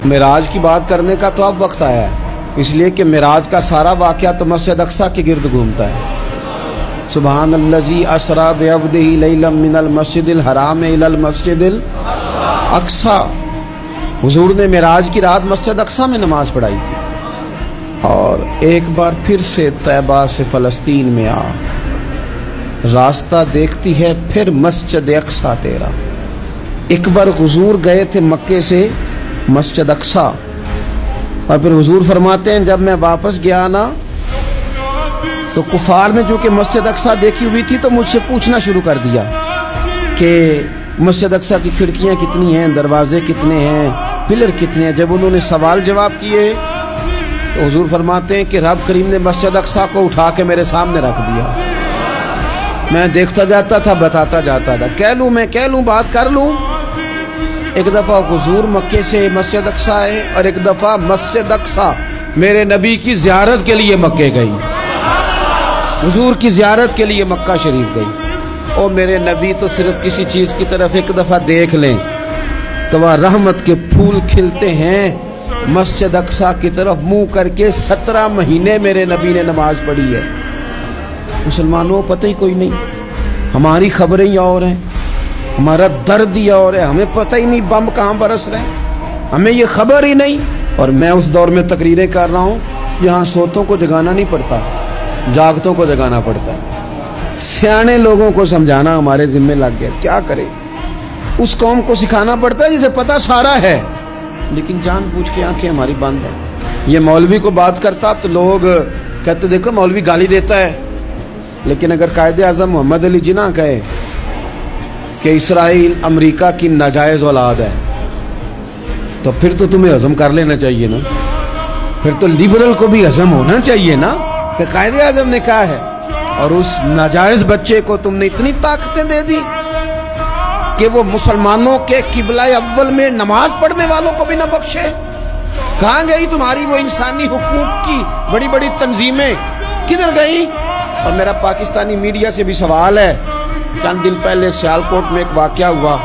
معراج کی بات کرنے کا تو اب وقت آیا ہے، اس لیے کہ معراج کا سارا واقعہ تو مسجد اقصیٰ کے گرد گھومتا ہے۔ سبحان الذی اسریٰ بعبدہ لیلا من المسجد الحرام الی المسجد الاقصیٰ۔ حضور نے معراج کی رات مسجد اقصیٰ میں نماز پڑھائی تھی، اور ایک بار پھر سے طیبہ سے فلسطین میں آ، راستہ دیکھتی ہے پھر مسجد اقصیٰ تیرا۔ ایک بار حضور گئے تھے مکے سے مسجد اقصیٰ، اور پھر حضور فرماتے ہیں جب میں واپس گیا نا تو کفار نے جو کہ مسجد اقصیٰ دیکھی ہوئی تھی تو مجھ سے پوچھنا شروع کر دیا کہ مسجد اقصیٰ کی کھڑکیاں کتنی ہیں، دروازے کتنے ہیں، پلر کتنے ہیں۔ جب انہوں نے سوال جواب کیے تو حضور فرماتے ہیں کہ رب کریم نے مسجد اقصیٰ کو اٹھا کے میرے سامنے رکھ دیا۔ میں دیکھتا جاتا تھا، بتاتا جاتا تھا، کہہ لوں بات کر لوں۔ ایک دفعہ حضور مکے سے مسجد اقصیٰ آئے، اور ایک دفعہ مسجد اقصیٰ میرے نبی کی زیارت کے لیے مکے گئی، حضور کی زیارت کے لیے مکہ شریف گئی۔ اور میرے نبی تو صرف کسی چیز کی طرف ایک دفعہ دیکھ لیں تو وہ رحمت کے پھول کھلتے ہیں۔ مسجد اقصیٰ کی طرف منہ کر کے 17 مہینے میرے نبی نے نماز پڑھی ہے۔ مسلمانوں پتہ ہی کوئی نہیں، ہماری خبریں ہی اور ہیں، ہمارا درد ہی اور ہے، ہمیں پتہ ہی نہیں بم کہاں برس رہے ہیں، ہمیں یہ خبر ہی نہیں۔ اور میں اس دور میں تقریریں کر رہا ہوں جہاں سوتوں کو جگانا نہیں پڑتا، جاگتوں کو جگانا پڑتا ہے۔ سیانے لوگوں کو سمجھانا ہمارے ذمہ لگ گیا، کیا کرے؟ اس قوم کو سکھانا پڑتا ہے جسے پتہ سارا ہے، لیکن جان بوجھ کے آنکھیں ہماری بند ہیں۔ یہ مولوی کو بات کرتا تو لوگ کہتے دیکھو مولوی گالی دیتا ہے، لیکن اگر قائد اعظم محمد علی جناح کہے کہ اسرائیل امریکہ کی ناجائز اولاد ہے تو پھر تو تمہیں ہضم کر لینا چاہیے نا، پھر تو لیبرل کو بھی ہضم ہونا چاہیے نا کہ قائد اعظم نے کہا ہے، اور اس ناجائز بچے کو تم نے اتنی طاقتیں دے دی کہ وہ مسلمانوں کے قبلہ اول میں نماز پڑھنے والوں کو بھی نہ بخشے۔ کہاں گئی تمہاری وہ انسانی حقوق کی بڑی بڑی تنظیمیں، کدھر گئی؟ اور میرا پاکستانی میڈیا سے بھی سوال ہے، چند دن پہلے سیالکوٹ میں ایک واقعہ ہوا،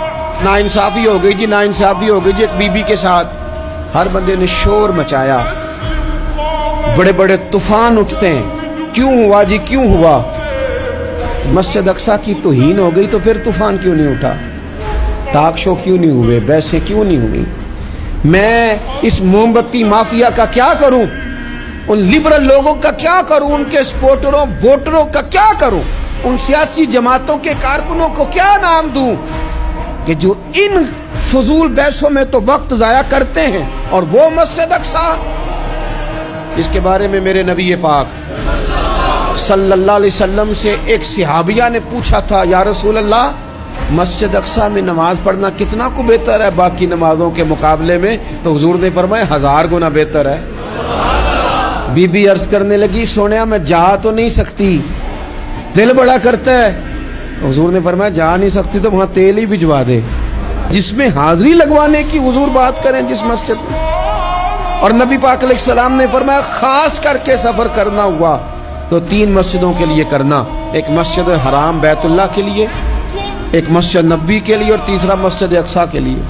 ناانصافی ہو گئی جی، ناانصافی ہو گئی جی ایک بی بی کے ساتھ۔ ہر بندے نے شور مچایا، بڑے بڑے طوفان اٹھتے ہیں، کیوں ہوا جی کیوں ہوا؟ مسجد اقصیٰ کی توہین ہو گئی تو پھر طوفان کیوں نہیں اٹھا؟ ٹاک شو کیوں نہیں ہوئے؟ بحثیں کیوں نہیں ہوئی؟ میں اس موم بتی مافیا کا کیا کروں؟ ان لبرل لوگوں کا کیا کروں؟ ان کے سپورٹروں ووٹروں کا کیا کروں؟ ان سیاسی جماعتوں کے کارکنوں کو کیا نام دوں کہ جو ان فضول بحثوں میں تو وقت ضائع کرتے ہیں، اور وہ مسجد اقصیٰ جس کے بارے میں میرے نبی پاک صلی اللہ علیہ وسلم سے ایک صحابیہ نے پوچھا تھا، یا رسول اللہ مسجد اقصیٰ میں نماز پڑھنا کتنا کو بہتر ہے باقی نمازوں کے مقابلے میں؟ تو حضور نے فرمایا 1000 گنا بہتر ہے۔ بی بی عرض کرنے لگی سونیا میں جا تو نہیں سکتی، دل بڑا کرتا ہے۔ حضور نے فرمایا جا نہیں سکتی تو وہاں تیل ہی بھجوا دے، جس میں حاضری لگوانے کی حضور بات کریں جس مسجد میں۔ اور نبی پاک علیہ السلام نے فرمایا خاص کر کے سفر کرنا ہوا تو 3 مسجدوں کے لیے کرنا، ایک مسجد حرام بیت اللہ کے لیے، ایک مسجد نبوی کے لیے، اور تیسرا مسجد اقصیٰ کے لیے۔